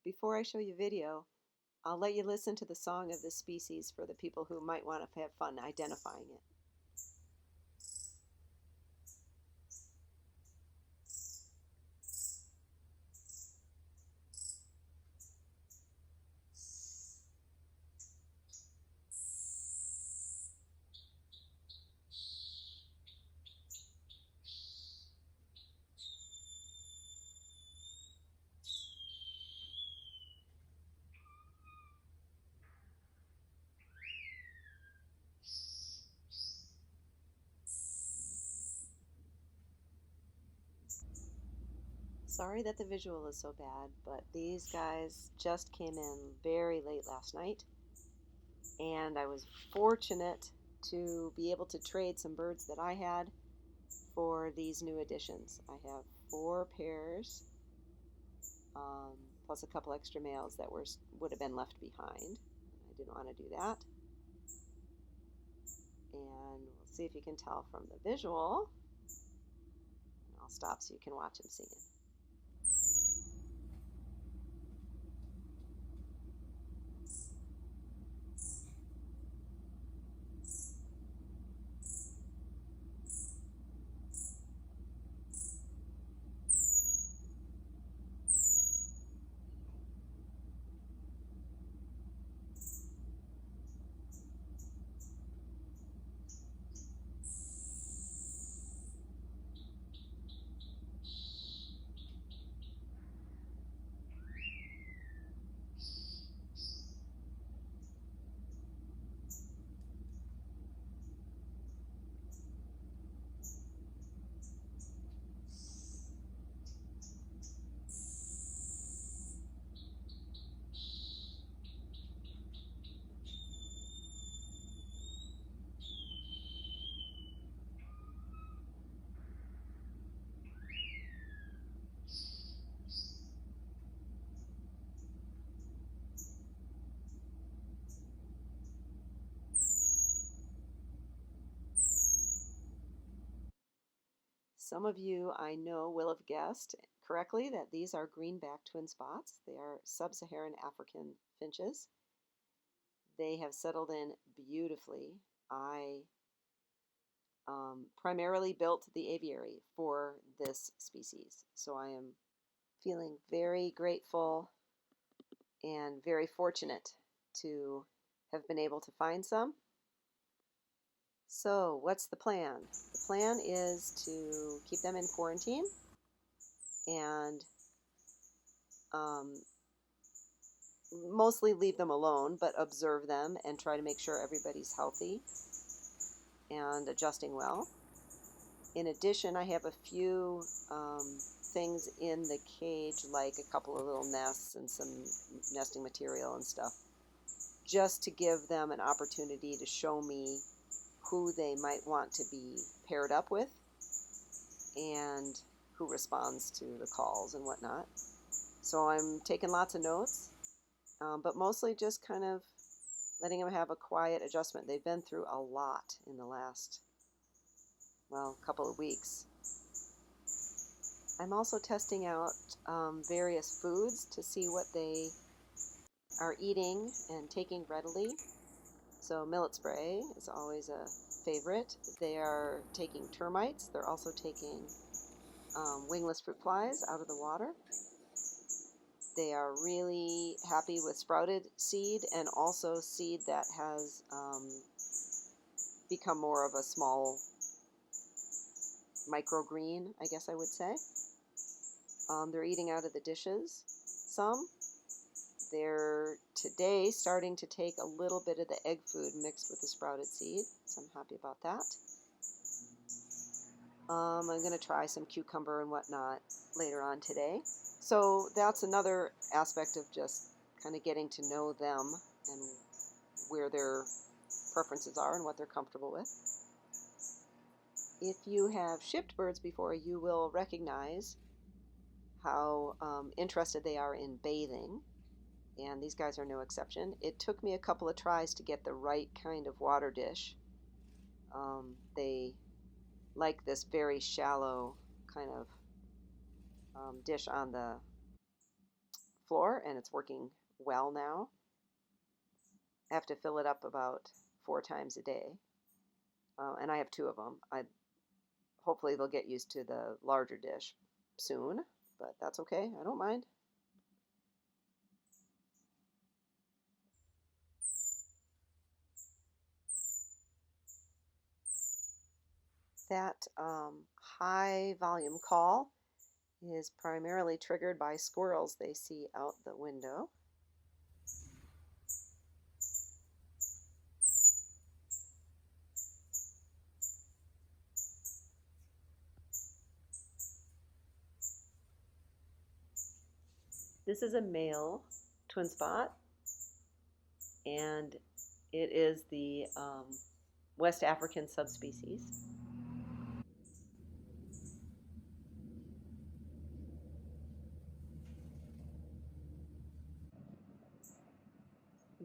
Before I show you video, I'll let you listen to the song of this species for the people who might want to have fun identifying it. Sorry that the visual is so bad, but these guys just came in very late last night, and I was fortunate to be able to trade some birds that I had for these new additions. I have 4 pairs, plus a couple extra males that would have been left behind. I didn't want to do that. And we'll see if you can tell from the visual. I'll stop so you can watch them singing. Some of you I know will have guessed correctly that these are greenback twin spots. They are sub-Saharan African finches. They have settled in beautifully. I primarily built the aviary for this species, so I am feeling very grateful and very fortunate to have been able to find some. So what's the plan? The plan is to keep them in quarantine and mostly leave them alone, but observe them and try to make sure everybody's healthy and adjusting well. In addition, I have a few things in the cage, like a couple of little nests and some nesting material and stuff, just to give them an opportunity to show me who they might want to be paired up with and who responds to the calls and whatnot. So I'm taking lots of notes, but mostly just kind of letting them have a quiet adjustment. They've been through a lot in the last, well, couple of weeks. I'm also testing out various foods to see what they are eating and taking readily. So millet spray is always a favorite. They are taking termites. They're also taking wingless fruit flies out of the water. They are really happy with sprouted seed and also seed that has become more of a small microgreen, I guess I would say. They're eating out of the dishes some. They're today starting to take a little bit of the egg food mixed with the sprouted seed, so I'm happy about that. I'm going to try some cucumber and whatnot later on today. So that's another aspect of just kind of getting to know them and where their preferences are and what they're comfortable with. If you have shipped birds before, you will recognize how interested they are in bathing, and these guys are no exception. It took me a couple of tries to get the right kind of water dish. They like this very shallow kind of dish on the floor, and it's working well now. I have to fill it up about 4 times a day, and I have 2 of them. Hopefully they'll get used to the larger dish soon, but that's okay. I don't mind. That high volume call is primarily triggered by squirrels they see out the window. This is a male twin spot, and it is the West African subspecies.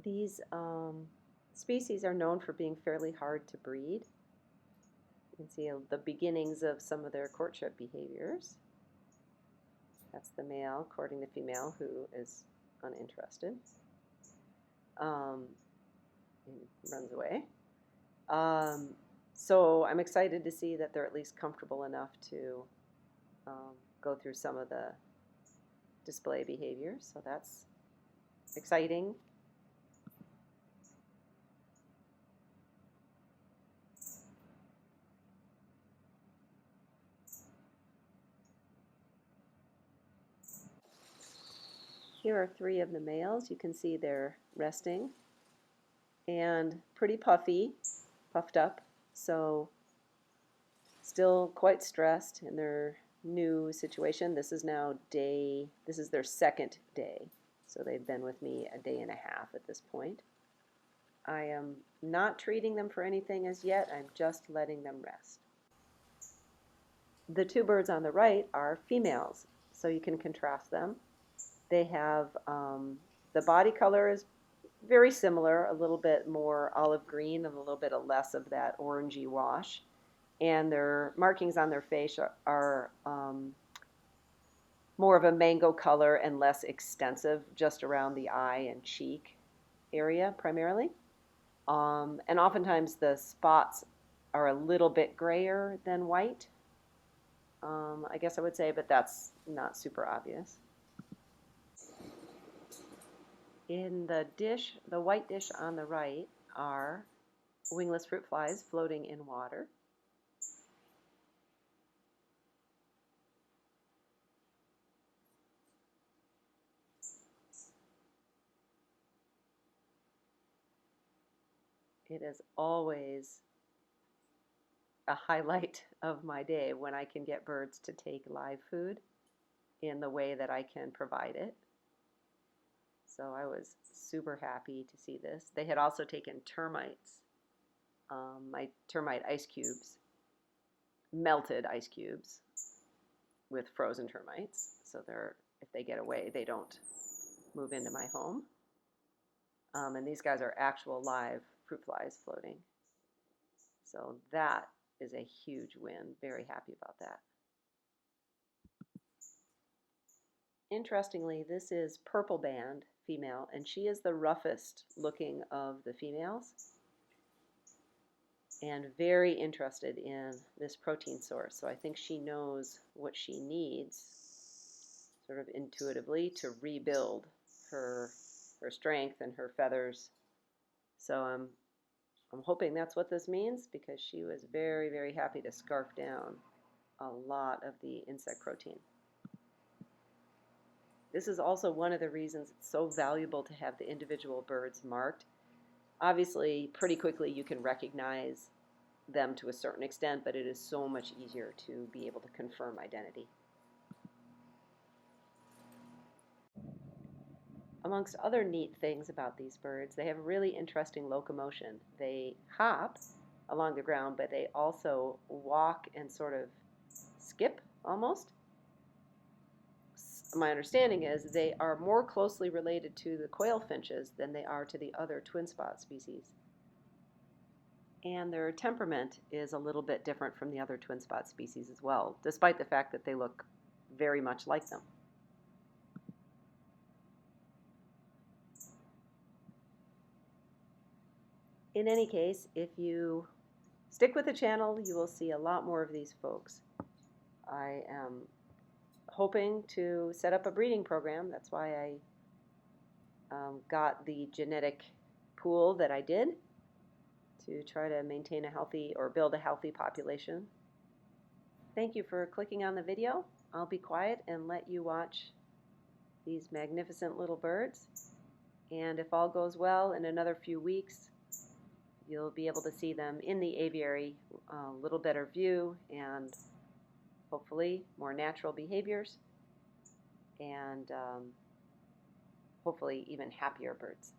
These species are known for being fairly hard to breed. You can see the beginnings of some of their courtship behaviors. That's the male courting the female who is uninterested. And runs away. So I'm excited to see that they're at least comfortable enough to go through some of the display behaviors. So that's exciting. Here are 3 of the males. You can see they're resting and pretty puffed up, so still quite stressed in their new situation. This is their 2nd day, so they've been with me a day and a half at this point. I am not treating them for anything as yet. I'm just letting them rest. The 2 birds on the right are females, so you can contrast them. They have, the body color is very similar, a little bit more olive green and a little bit less of that orangey wash. And their markings on their face are more of a mango color and less extensive, just around the eye and cheek area primarily. And oftentimes the spots are a little bit grayer than white, I guess I would say, but that's not super obvious. In the dish, the white dish on the right, are wingless fruit flies floating in water. It is always a highlight of my day when I can get birds to take live food in the way that I can provide it. So I was super happy to see this. They had also taken termites, my termite ice cubes, melted ice cubes with frozen termites. So if they get away, they don't move into my home. And these guys are actual live fruit flies floating. So that is a huge win. Very happy about that. Interestingly, this is purple band female, and she is the roughest looking of the females, and very interested in this protein source. So I think she knows what she needs sort of intuitively to rebuild her strength and her feathers. So I'm hoping that's what this means, because she was very, very happy to scarf down a lot of the insect protein. This is also one of the reasons it's so valuable to have the individual birds marked. Obviously, pretty quickly you can recognize them to a certain extent, but it is so much easier to be able to confirm identity. Amongst other neat things about these birds, they have really interesting locomotion. They hop along the ground, but they also walk and sort of skip almost. My understanding is they are more closely related to the quail finches than they are to the other twin spot species. And their temperament is a little bit different from the other twin spot species as well, despite the fact that they look very much like them. In any case, if you stick with the channel, you will see a lot more of these folks. I am hoping to set up a breeding program. That's why I got the genetic pool that I did, to try to maintain a healthy or build a healthy population. Thank you for clicking on the video. I'll be quiet and let you watch these magnificent little birds. And if all goes well, in another few weeks, you'll be able to see them in the aviary, a little better view, and hopefully more natural behaviors, and hopefully even happier birds.